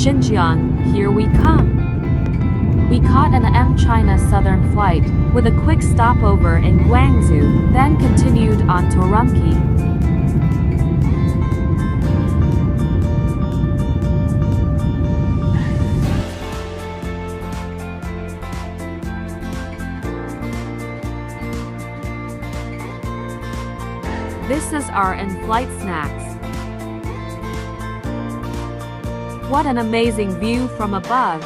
Xinjiang, here we come. We caught an M-China Southern flight, with a quick stopover in Guangzhou, then continued on to Urumqi. This is our in-flight snacks. What an amazing view from above!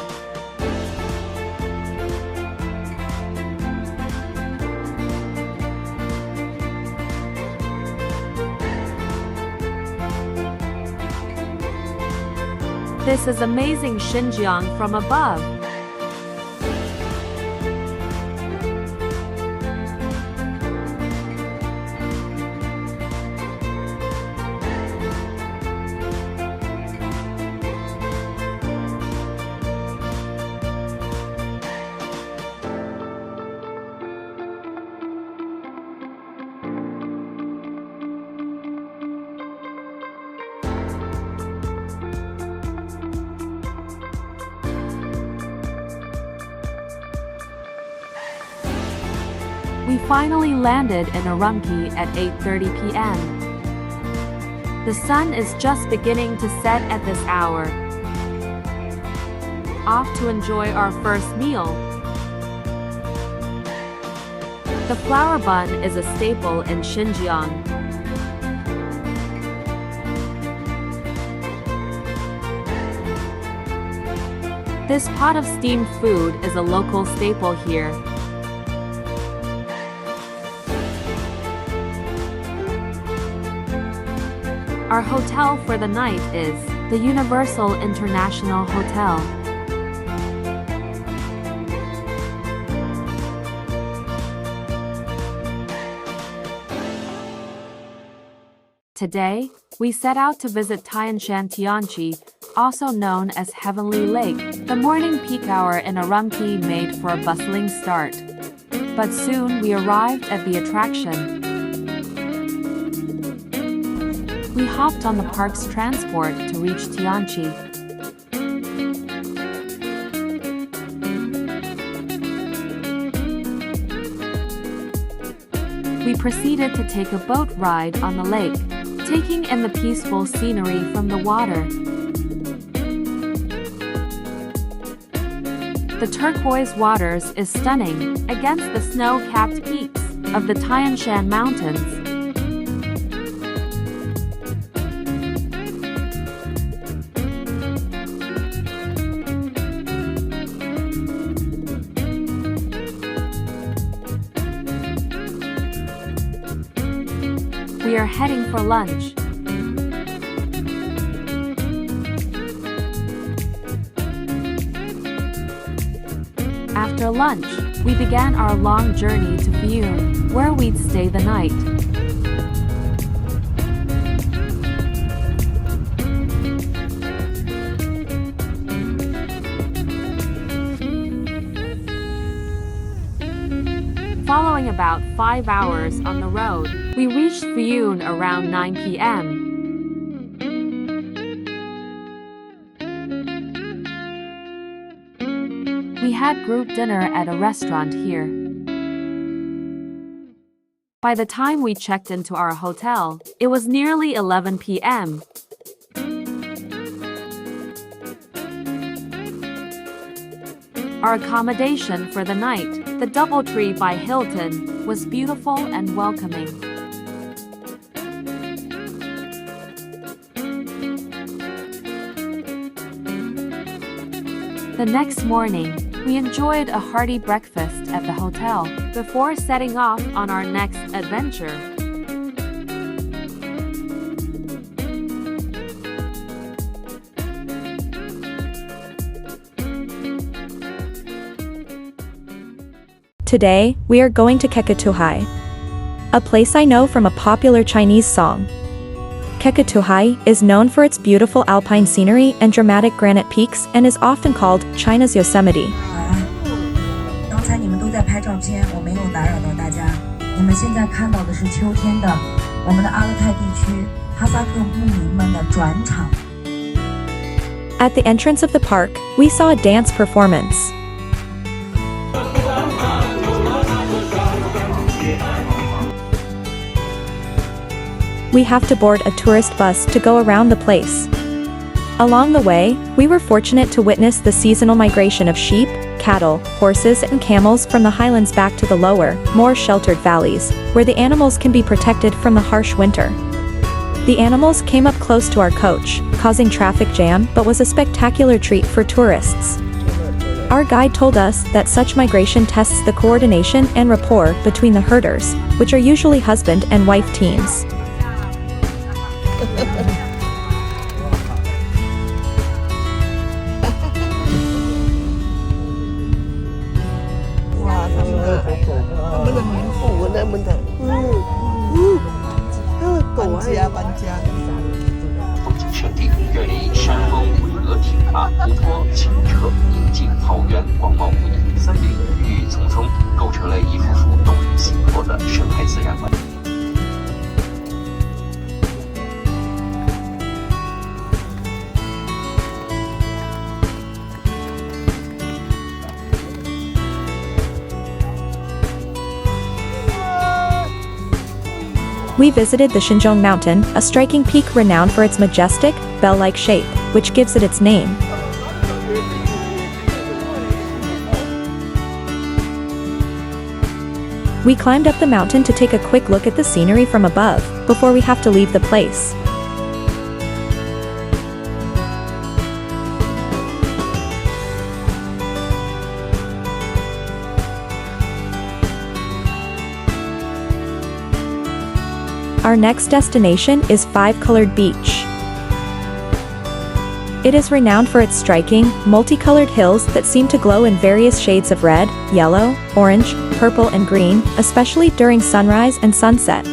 This is amazing Xinjiang from above. We finally landed in Urumqi at 8:30 p.m. The sun is just beginning to set at this hour. Off to enjoy our first meal. The flour bun is a staple in Xinjiang. This pot of steamed food is a local staple here. Our hotel for the night is the Universal International Hotel. Today, we set out to visit Tianshan Tianqi, also known as Heavenly Lake. The morning peak hour in Urumqi made for a bustling start. But soon we arrived at the attraction. We hopped on the park's transport to reach Tianqi. We proceeded to take a boat ride on the lake, taking in the peaceful scenery from the water. The turquoise waters is stunning against the snow-capped peaks of the Tianshan Mountains. We are heading for lunch. After lunch, we began our long journey to Fuyun, where we'd stay the night. Following about 5 hours on the road, we reached Fuyun around 9 p.m. We had group dinner at a restaurant here. By the time we checked into our hotel, it was nearly 11 p.m. Our accommodation for the night, the DoubleTree by Hilton, was beautiful and welcoming. The next morning, we enjoyed a hearty breakfast at the hotel before setting off on our next adventure. Today, we are going to Kekatohai, a place I know from a popular Chinese song. Kekatohai is known for its beautiful alpine scenery and dramatic granite peaks and is often called China's Yosemite. 刚才你们都在拍照片，我没有打扰到大家。你们现在看到的是秋天的我们的阿勒泰地区哈萨克牧民们的转场。At the entrance of the park, we saw a dance performance. We have to board a tourist bus to go around the place. Along the way, we were fortunate to witness the seasonal migration of sheep, cattle, horses and camels from the highlands back to the lower, more sheltered valleys, where the animals can be protected from the harsh winter. The animals came up close to our coach, causing traffic jam, but was a spectacular treat for tourists. Our guide told us that such migration tests the coordination and rapport between the herders, which are usually husband and wife teams. We visited the Xinjiang Mountain, a striking peak renowned for its majestic, bell-like shape, which gives it its name. We climbed up the mountain to take a quick look at the scenery from above, before we have to leave the place. Our next destination is Five Colored Beach. It is renowned for its striking, multicolored hills that seem to glow in various shades of red, yellow, orange, purple and green, especially during sunrise and sunset.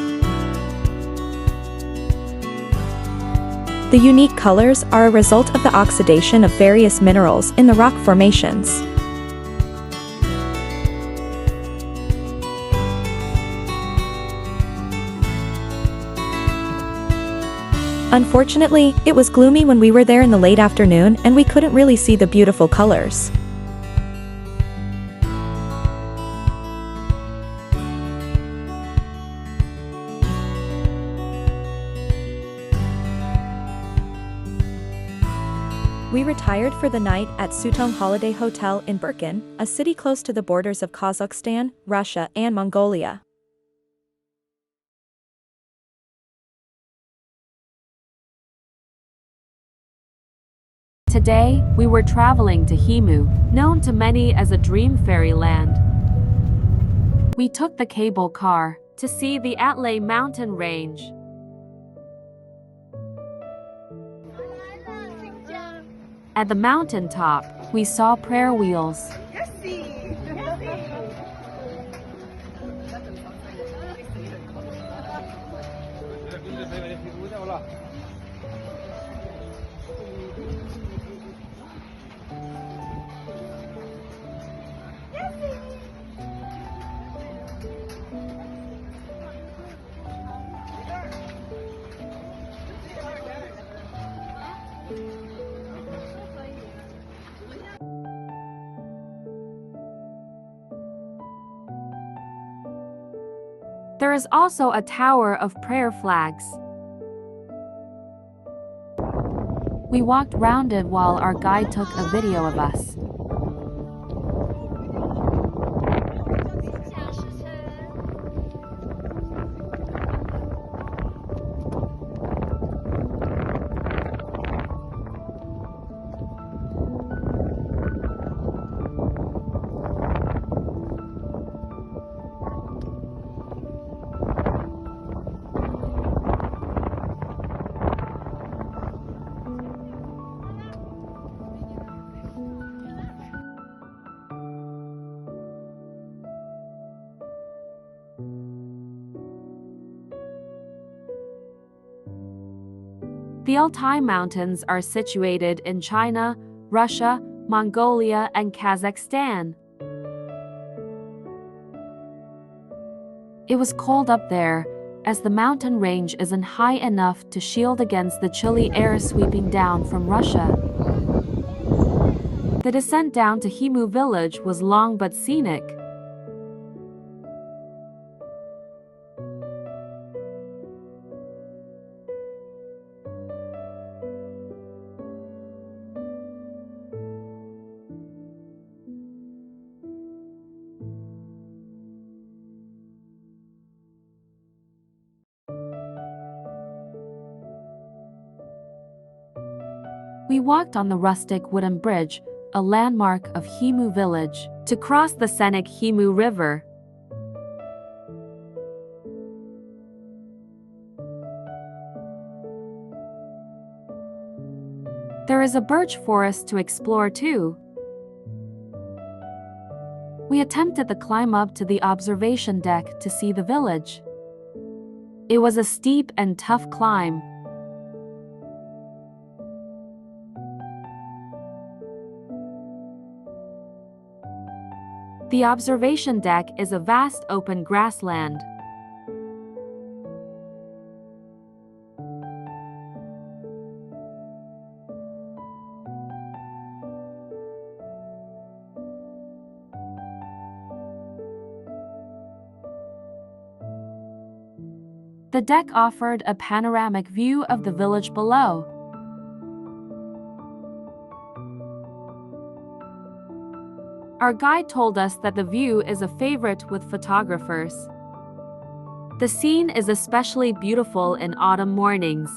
The unique colors are a result of the oxidation of various minerals in the rock formations. Unfortunately, it was gloomy when we were there in the late afternoon and we couldn't really see the beautiful colors. We retired for the night at Sutong Holiday Hotel in Birkin, a city close to the borders of Kazakhstan, Russia and Mongolia. Today, we were traveling to Himu, known to many as a dream fairyland. We took the cable car to see the Atlay mountain range. At the mountain top, we saw prayer wheels. There is also a tower of prayer flags. We walked round it while our guide took a video of us. The Altai Mountains are situated in China, Russia, Mongolia, and Kazakhstan. It was cold up there, as the mountain range isn't high enough to shield against the chilly air sweeping down from Russia. The descent down to Himu village was long but scenic. We walked on the rustic wooden bridge, a landmark of Himu village, to cross the scenic Himu River. There is a birch forest to explore too. We attempted the climb up to the observation deck to see the village. It was a steep and tough climb. The observation deck is a vast open grassland. The deck offered a panoramic view of the village below. Our guide told us that the view is a favorite with photographers. The scene is especially beautiful in autumn mornings,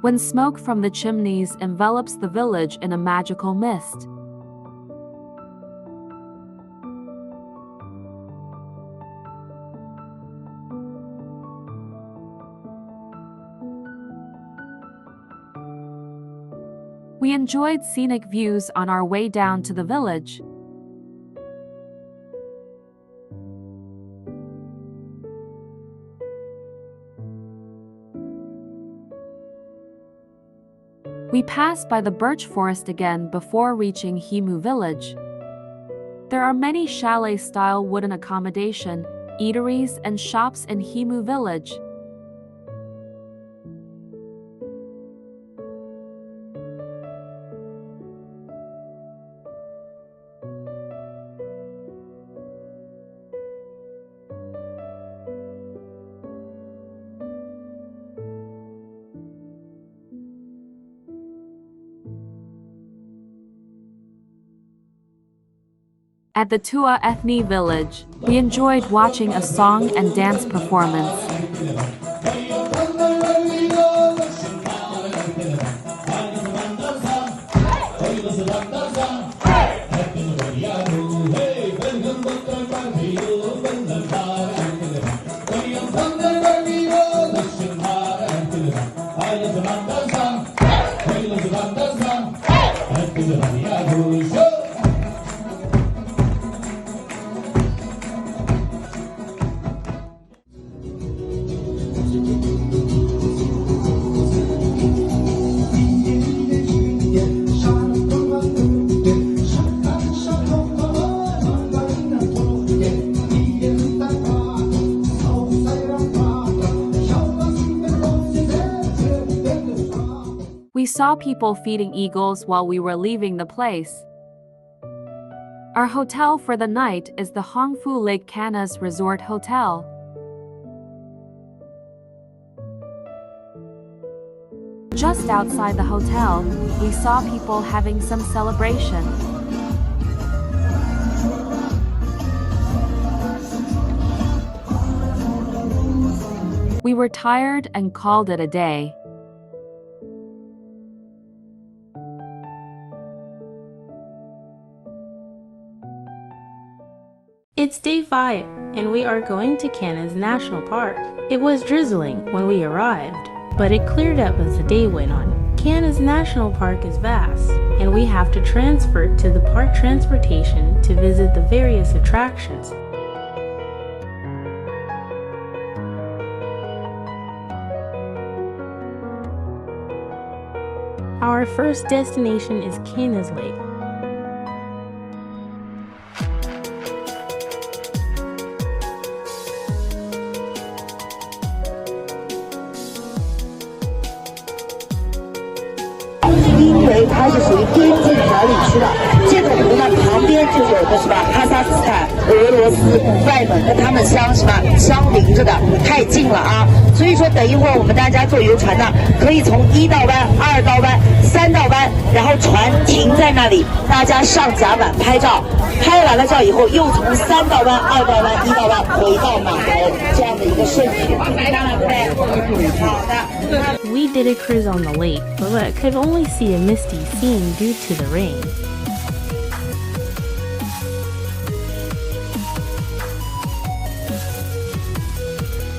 when smoke from the chimneys envelops the village in a magical mist. We enjoyed scenic views on our way down to the village. We passed by the birch forest again before reaching Himu village. There are many chalet-style wooden accommodation, eateries and shops in Himu village. At the Tua Ethni village, we enjoyed watching a song and dance performance. We saw people feeding eagles while we were leaving the place. Our hotel for the night is the Hongfu Lake Canas Resort Hotel. Just outside the hotel, we saw people having some celebration. We were tired and called it a day. It's day 5, and we are going to Canas National Park. It was drizzling when we arrived, but it cleared up as the day went on. Canas National Park is vast, and we have to transfer to the park transportation to visit the various attractions. Our first destination is Canas Lake.它是属于边境管理区的，这个罗斯外蒙跟他们相邻着的，太近了啊！所以说等一会儿我们大家坐游船呢，可以从1道湾、2道湾、3道湾，然后船停在那里，大家上甲板拍照，拍完了照以后又从3道湾、2道湾、1道湾回到码头，这样的一个顺序，明白了对不对？好的。 We did a cruise on the lake, but could only see a misty scene due to the rain.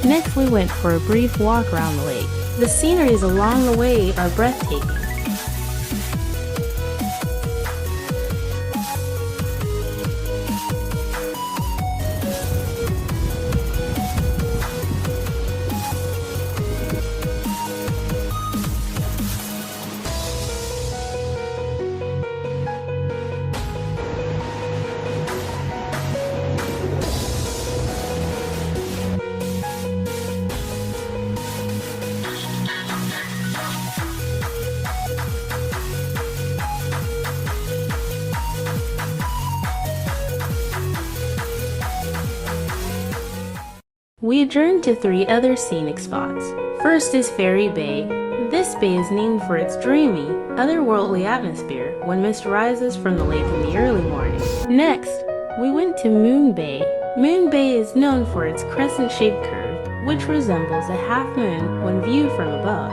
Next, we went for a brief walk around the lake. The sceneries along the way are breathtaking. We adjourned to 3 other scenic spots. First is Fairy Bay. This bay is named for its dreamy, otherworldly atmosphere when mist rises from the lake in the early morning. Next, we went to Moon Bay. Moon Bay is known for its crescent-shaped curve, which resembles a half moon when viewed from above.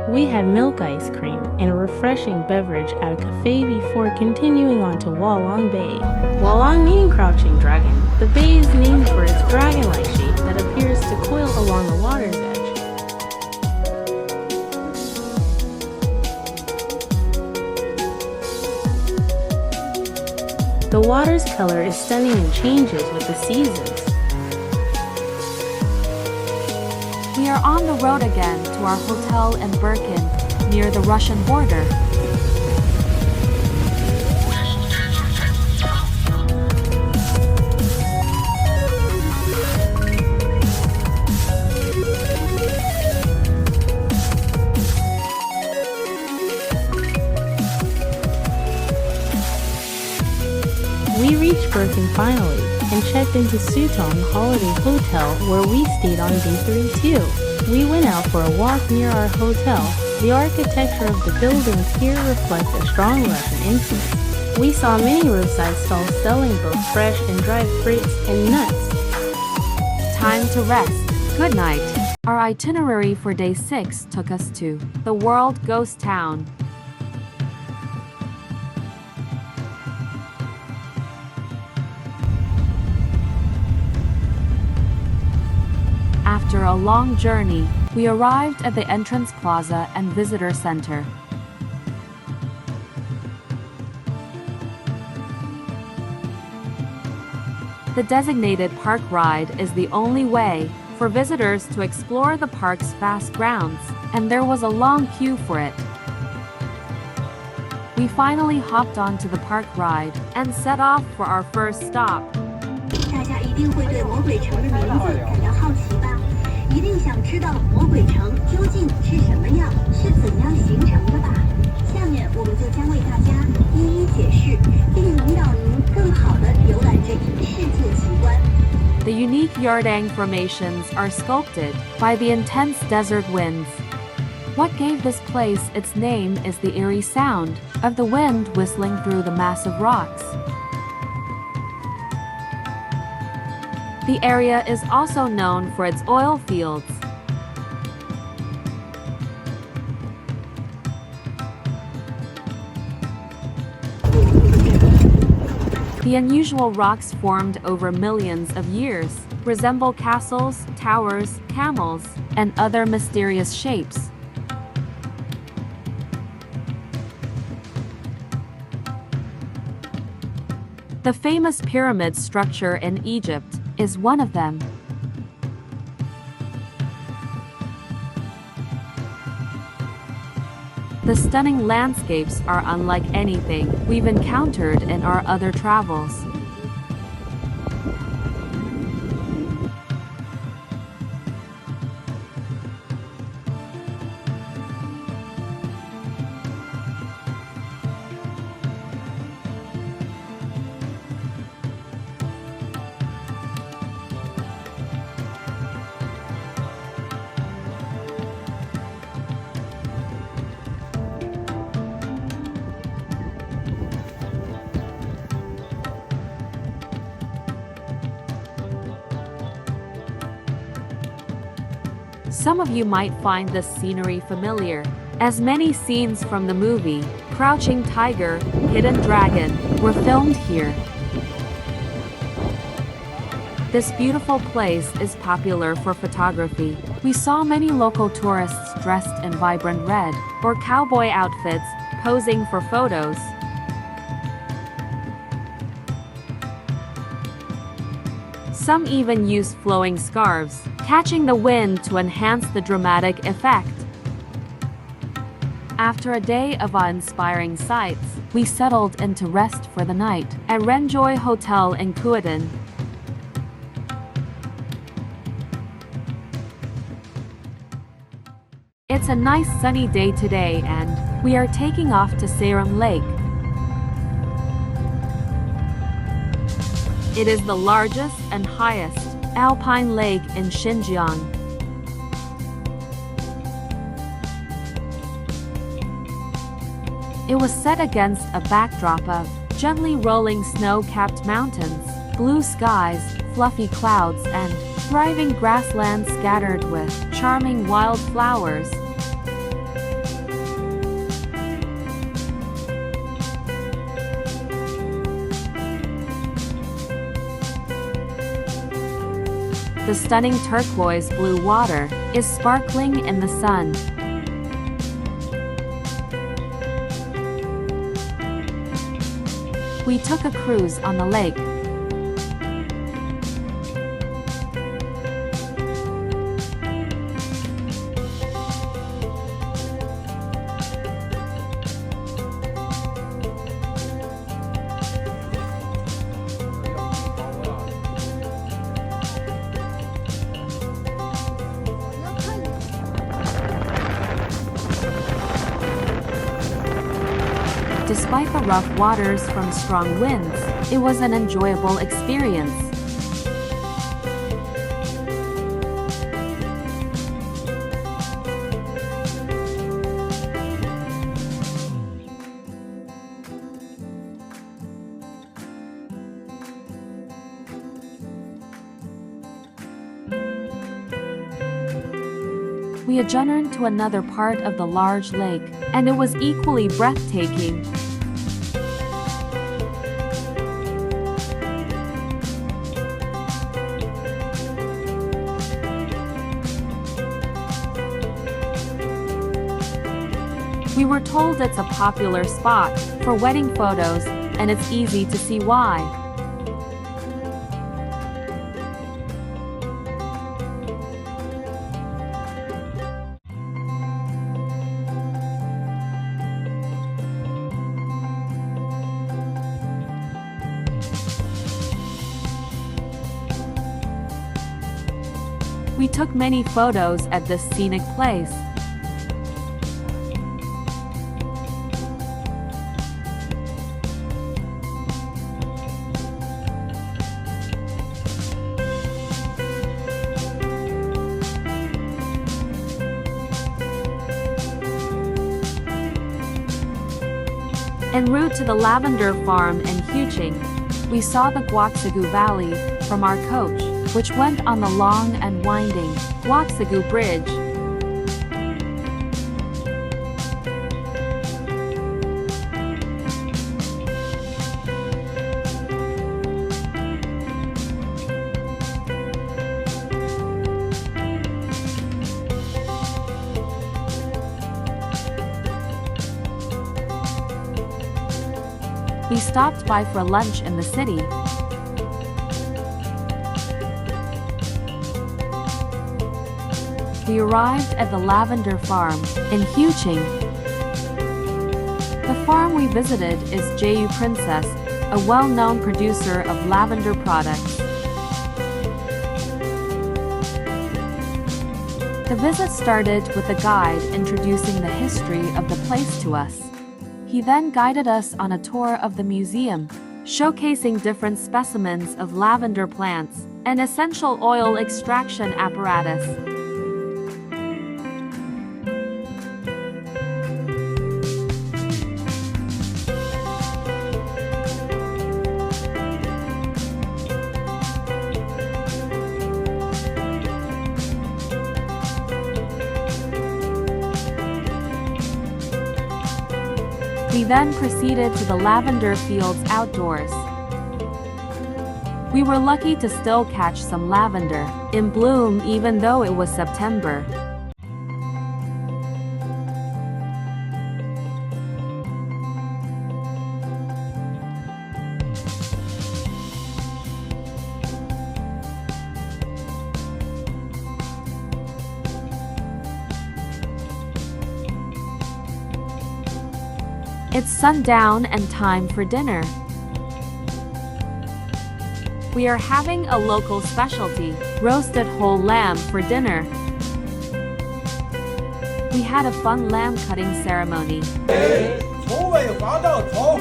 We had milk ice cream and a refreshing beverage at a cafe before continuing on to Walong Bay. Walong meaning crouching dragon, the bay is named for its dragon-like shape that appears to coil along the water's edge. The water's color is stunning and changes with the seasons. We are on the road again to our hotel in Birkin, near the Russian border. We reached Birkin finally and checked into Sutong Holiday Hotel where we stayed on day 3 too. We went out for a walk near our hotel. The architecture of the buildings here reflects a strong Russian influence. We saw many roadside stalls selling both fresh and dried fruits and nuts. Time to rest. Good night. Our itinerary for day 6 took us to the World Ghost Town. After a long journey, we arrived at the entrance plaza and visitor center. The designated park ride is the only way for visitors to explore the park's vast grounds, and there was a long queue for it. We finally hopped onto the park ride and set off for our first stop. 大家一定会对魔鬼城的名字感到好奇吧？一定想知道魔鬼城究竟是什么样，是怎样形成的吧？下面我们就将为大家一一解释，并引导您更好地浏览这一世界奇观。The unique Yardang formations are sculpted by the intense desert winds. What gave this place its name is the eerie sound of the wind whistling through the massive rocks. The area is also known for its oil fields. The unusual rocks formed over millions of years resemble castles, towers, camels, and other mysterious shapes. The famous pyramid structure in Egypt is one of them. The stunning landscapes are unlike anything we've encountered in our other travels. Some of you might find this scenery familiar, as many scenes from the movie Crouching Tiger, Hidden Dragon were filmed here. This beautiful place is popular for photography. We saw many local tourists dressed in vibrant red or cowboy outfits posing for photos. Some even used flowing scarves, catching the wind to enhance the dramatic effect. After a day of awe-inspiring sights, we settled in to rest for the night at Renjoy Hotel in Kuodon. It's a nice sunny day today and we are taking off to Seram Lake. It is the largest and highest alpine lake in Xinjiang. It was set against a backdrop of gently rolling snow-capped mountains, blue skies, fluffy clouds, and thriving grasslands scattered with charming wildflowers. The stunning turquoise blue water is sparkling in the sun. We took a cruise on the lake. Despite the rough waters from strong winds, it was an enjoyable experience. We adjourned to another part of the large lake, and it was equally breathtaking. We were told it's a popular spot for wedding photos, and it's easy to see why. We took many photos at this scenic place. En route to the lavender farm in Huqing, we saw the Guaxagu Valley from our coach, which went on the long and winding Guaxagu Bridge. We stopped by for lunch in the city. We arrived at the lavender farm in Huqing. The farm we visited is Jeyu Princess, a well-known producer of lavender products. The visit started with a guide introducing the history of the place to us. He then guided us on a tour of the museum, showcasing different specimens of lavender plants and essential oil extraction apparatus. We then proceeded to the lavender fields outdoors. We were lucky to still catch some lavender in bloom even though it was September. It's sundown and time for dinner. We are having a local specialty, roasted whole lamb for dinner. We had a fun lamb cutting ceremony. 从尾滑到头，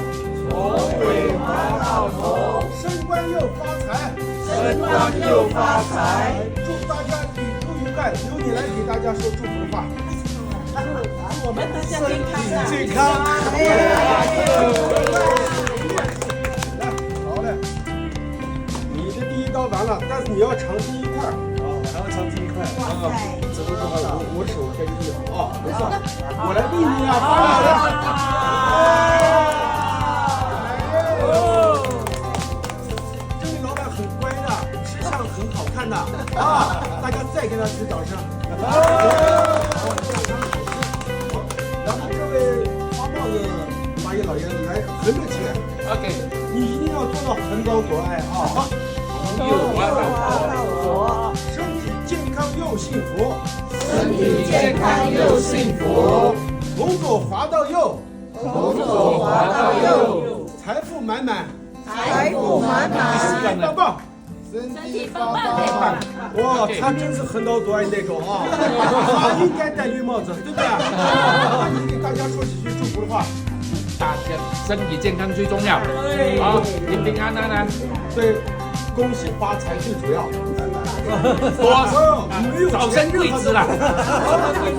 从尾滑到头，升官又发财，升官又发财。祝大家旅途愉快，由你来给大家说祝福话。我们大家健康，来，好嘞。你的第一刀完了，但是你要尝第一块啊，我还要尝第一块啊。这都不好，我手开就有啊，没事，我来喂你啊，这位老板很乖的，吃相很好看的啊，大家再给他举掌声。然后这位花帽子马爷老爷来横着切 ，OK， 你一定要做到横刀夺爱啊！又滑到左，身体健康又幸福，身体健康又幸福，从左滑到右，从左滑到右，财富满满，财富满满，身体棒棒。身体棒棒！哇，他真是横刀夺爱那种啊！他应该戴绿帽子，对不对？你给大家说几句祝福的话。大家身体健康最重要，好，平平安安啊！对，恭喜发财最主要。多早生贵子啦！对，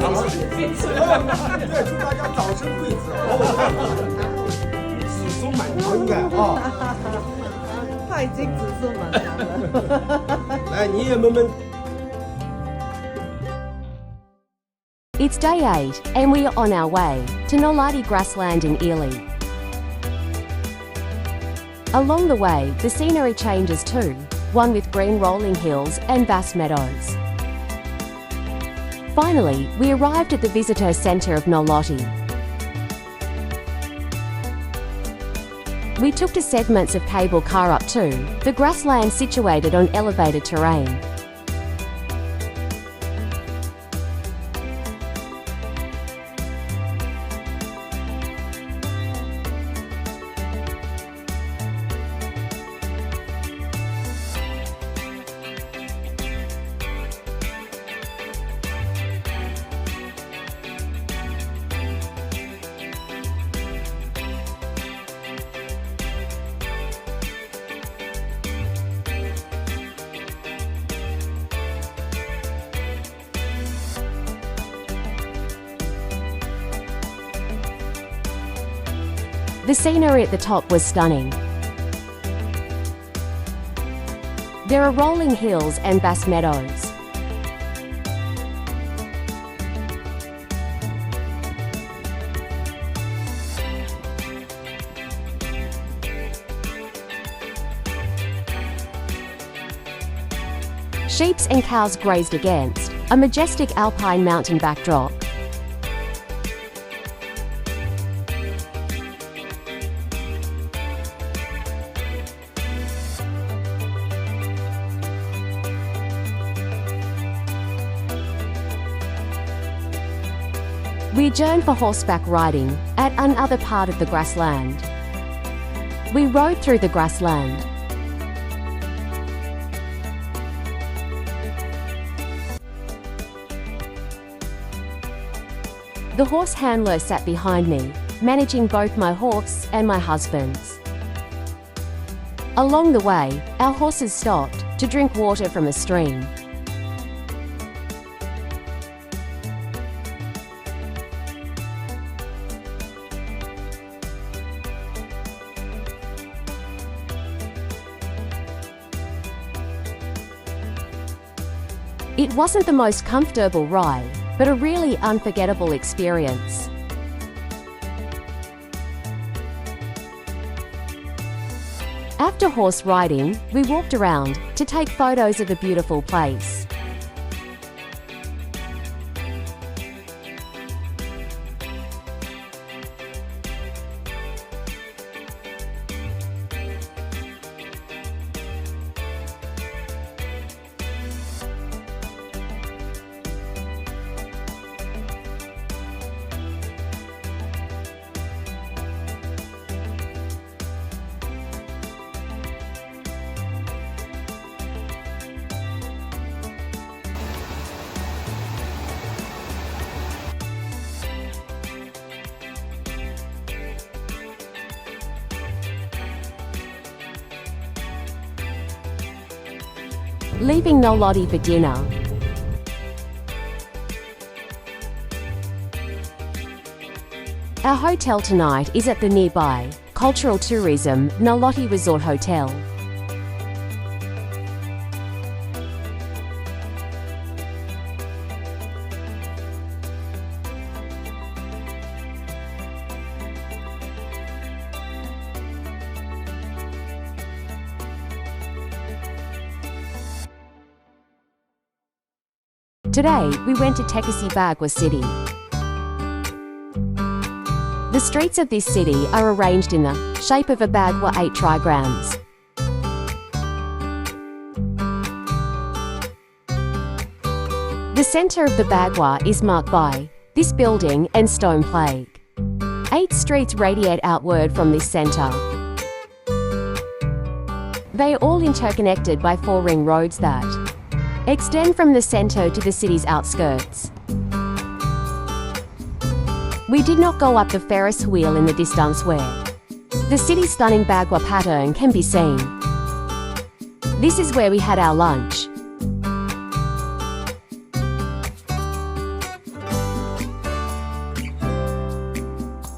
祝大家早生贵子，子孙满堂应该啊。他已经子孙满堂了。来，你也闷闷。 It's day 8, and we are on our way to Noladi grassland in Ely. Along the way, the scenery changes too, one with green rolling hills and vast meadows. Finally, we arrived at the visitor centre of Noladi. We took to segments of cable car up to the grassland situated on elevated terrain. The scenery at the top was stunning. There are rolling hills and vast meadows. Sheep and cows grazed against a majestic alpine mountain backdrop. We adjourned for horseback riding at another part of the grassland. We rode through the grassland. The horse handler sat behind me, managing both my horse and my husband's. Along the way, our horses stopped to drink water from a stream. It wasn't the most comfortable ride, but a really unforgettable experience. After horse riding, we walked around to take photos of the beautiful place. Leaving Nolotti for dinner. Our hotel tonight is at the nearby Cultural Tourism Nolotti Resort Hotel. Today, we went to Tekasi Bagua City. The streets of this city are arranged in the shape of a bagua 8 trigrams. The center of the bagua is marked by this building and stone plaque. 8 streets radiate outward from this center. They are all interconnected by 4 ring roads that extend from the center to the city's outskirts. We did not go up the Ferris wheel in the distance where the city's stunning bagua pattern can be seen. This is where we had our lunch.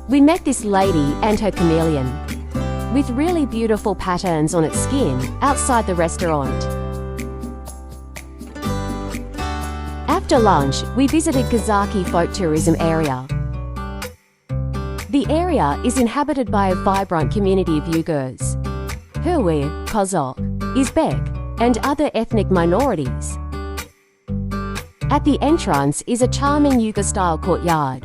We met this lady and her chameleon with really beautiful patterns on its skin outside the restaurant. After lunch, we visited Kazaki folk tourism area. The area is inhabited by a vibrant community of Uyghurs, Hui, Kazakh, Uzbek, and other ethnic minorities. At the entrance is a charming Uyghur-style courtyard.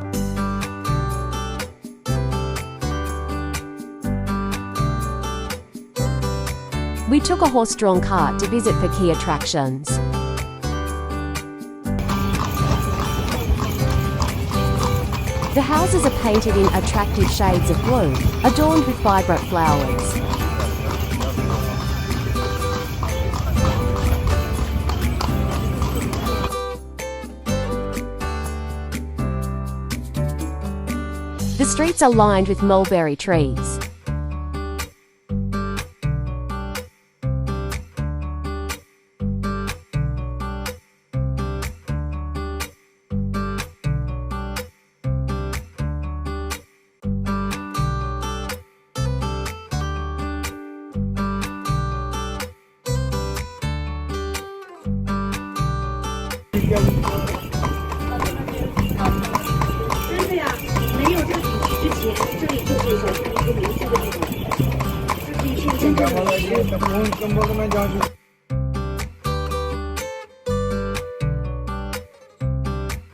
We took a horse-drawn cart to visit for key attractions. The houses are painted in attractive shades of blue, adorned with vibrant flowers. The streets are lined with mulberry trees.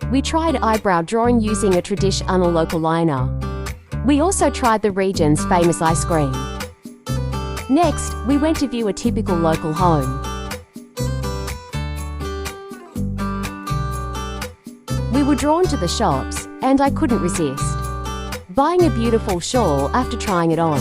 We tried eyebrow drawing using a traditional local liner. We also tried the region's famous ice cream. Next, we went to view a typical local home. We were drawn to the shops, and I couldn't resist buying a beautiful shawl after trying it on.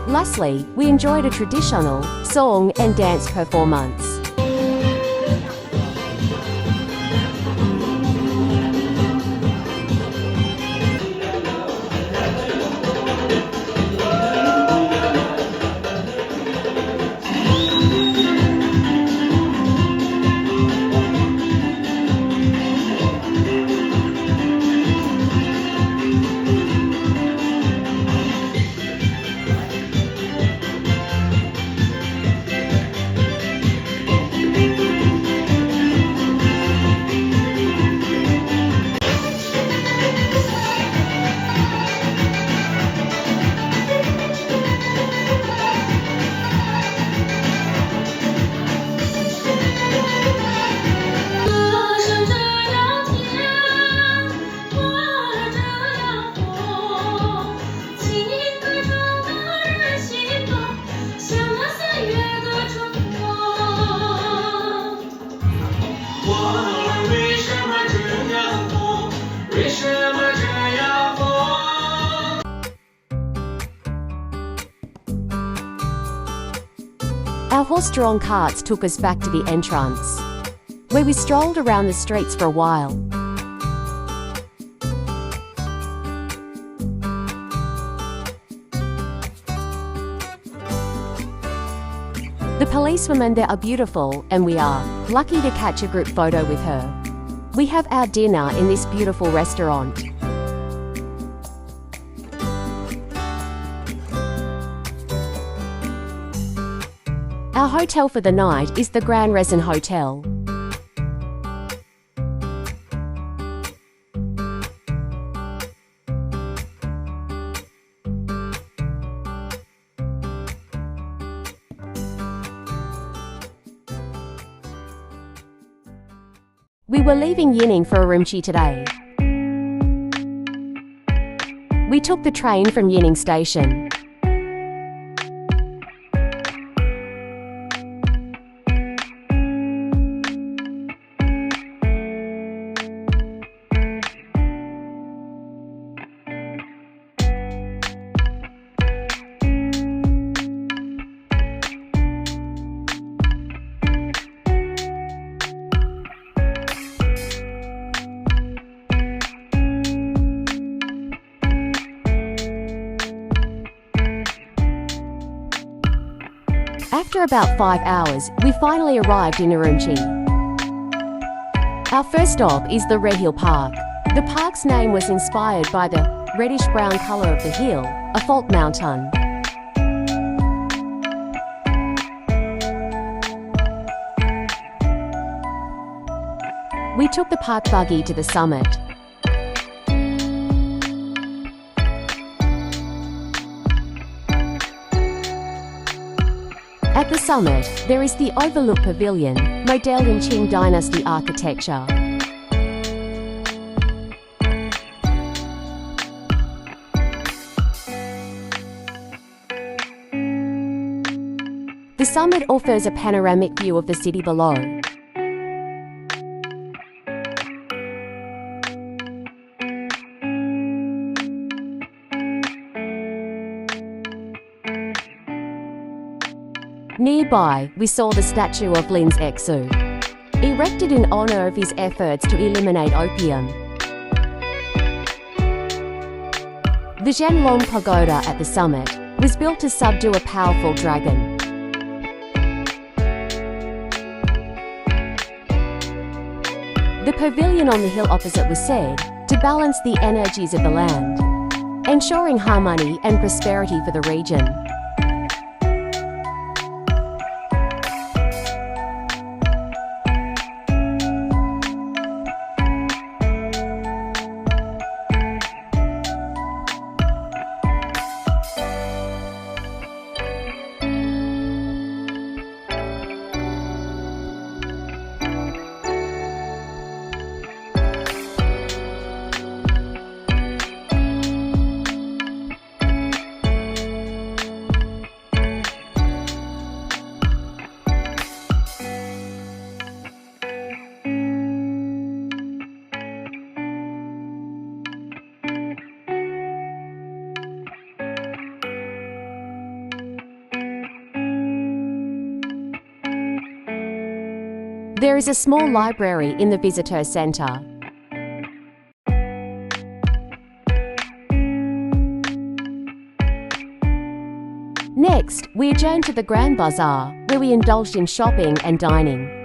Lastly, we enjoyed a traditional song and dance performance. Our horse-drawn carts took us back to the entrance, where we strolled around the streets for a while. The policewomen there are beautiful, and we are lucky to catch a group photo with her. We have our dinner in this beautiful restaurant. Our hotel for the night is the Grand Resin Hotel. We were leaving Yining for Urumqi today. We took the train from Yining Station. After about 5 hours, we finally arrived in Urumqi. Our first stop is the Red Hill Park. The park's name was inspired by the reddish-brown color of the hill, a fault mountain. We took the park buggy to the summit. At the summit, there is the Overlook Pavilion, modeled in Qing Dynasty architecture. The summit offers a panoramic view of the city below. Nearby, we saw the statue of Lin's Exu, erected in honor of his efforts to eliminate opium. The Zhenlong Pagoda at the summit was built to subdue a powerful dragon. The pavilion on the hill opposite was said to balance the energies of the land, ensuring harmony and prosperity for the region. There is a small library in the visitor centre. Next, we adjourned to the Grand Bazaar, where we indulged in shopping and dining.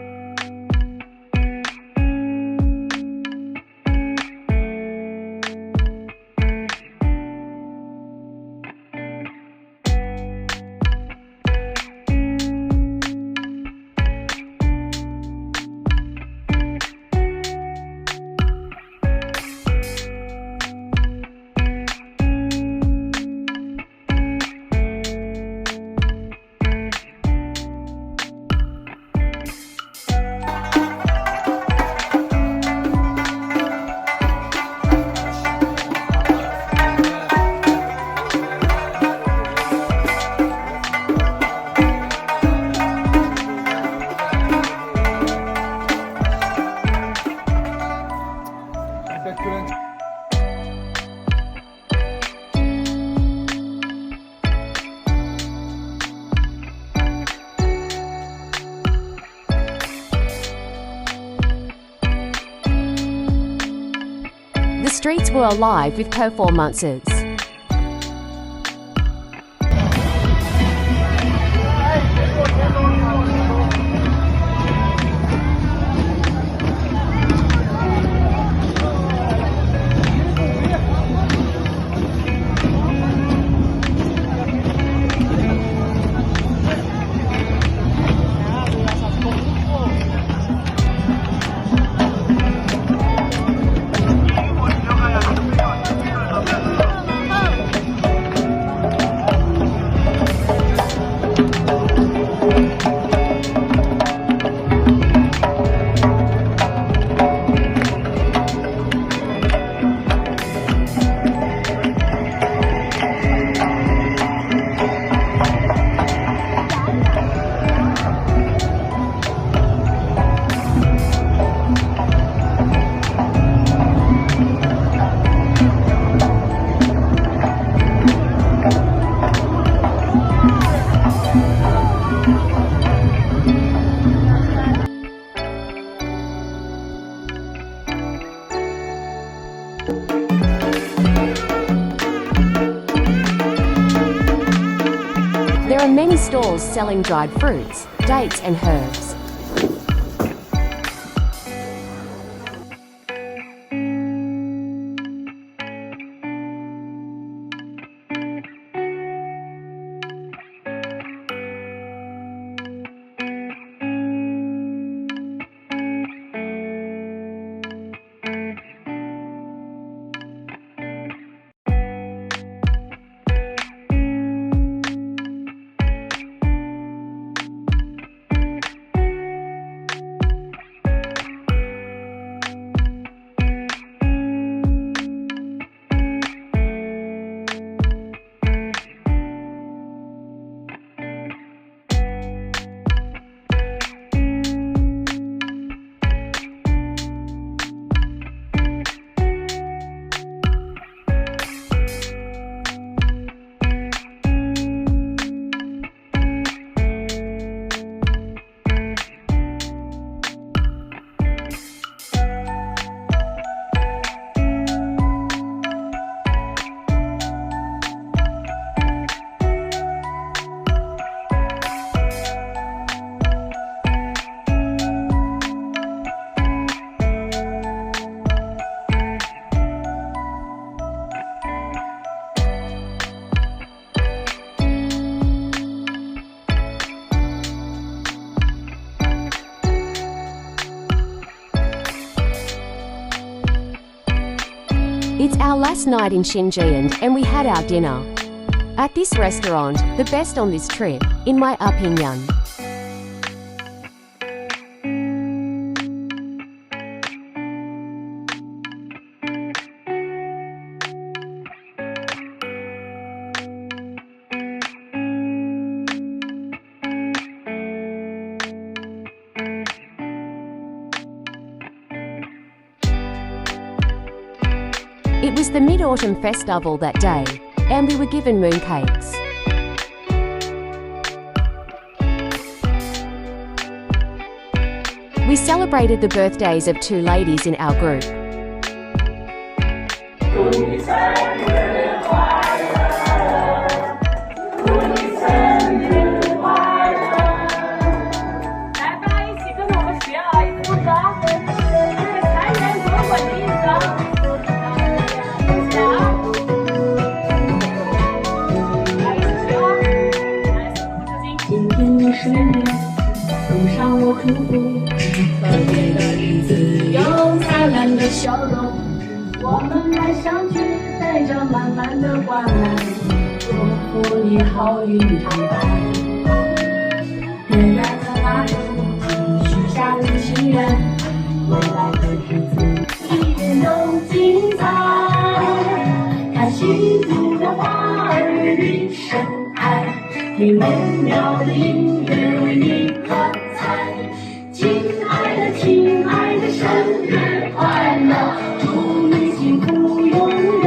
streets were alive with performances. There are many stalls selling dried fruits, dates and herbs. It's our last night in Xinjiang and we had our dinner at this restaurant, the best on this trip, in my opinion. It was the Mid-Autumn Festival that day, and we were given mooncakes. We celebrated the birthdays of two ladies in our group.我们来相聚，带着满满的关爱，祝福你好运常伴。点燃了蜡烛，许下的心愿，未来的日子一定都精彩。看幸福的花儿与你盛开，听美妙的音乐为你喝彩。亲爱的，亲爱的，生日快乐！祝你幸福永远，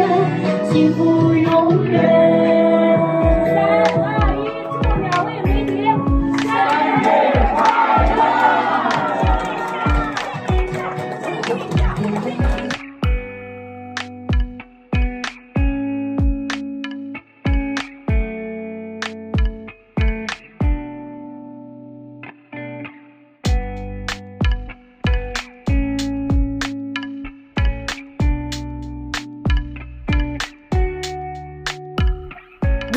幸福永远。3、2、1，祝两位美女生日快乐！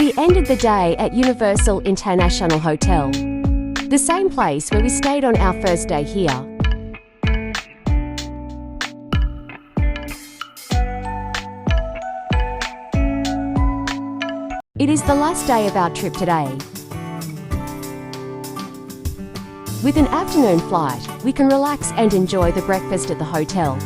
We ended the day at Universal International Hotel, the same place where we stayed on our first day here. It is the last day of our trip today. With an afternoon flight, we can relax and enjoy the breakfast at the hotel.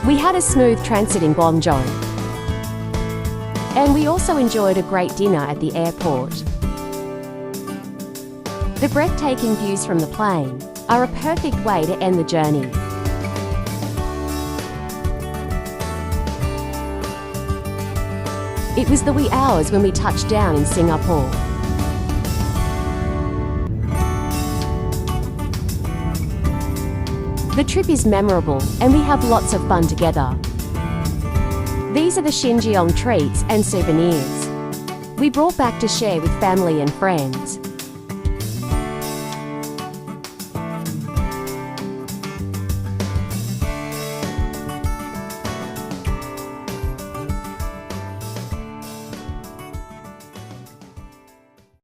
We had a smooth transit in Guangzhou, and we also enjoyed a great dinner at the airport. The breathtaking views from the plane are a perfect way to end the journey. It was the wee hours when we touched down in Singapore. The trip is memorable and we have lots of fun together. These are the Xinjiang treats and souvenirs we brought back to share with family and friends.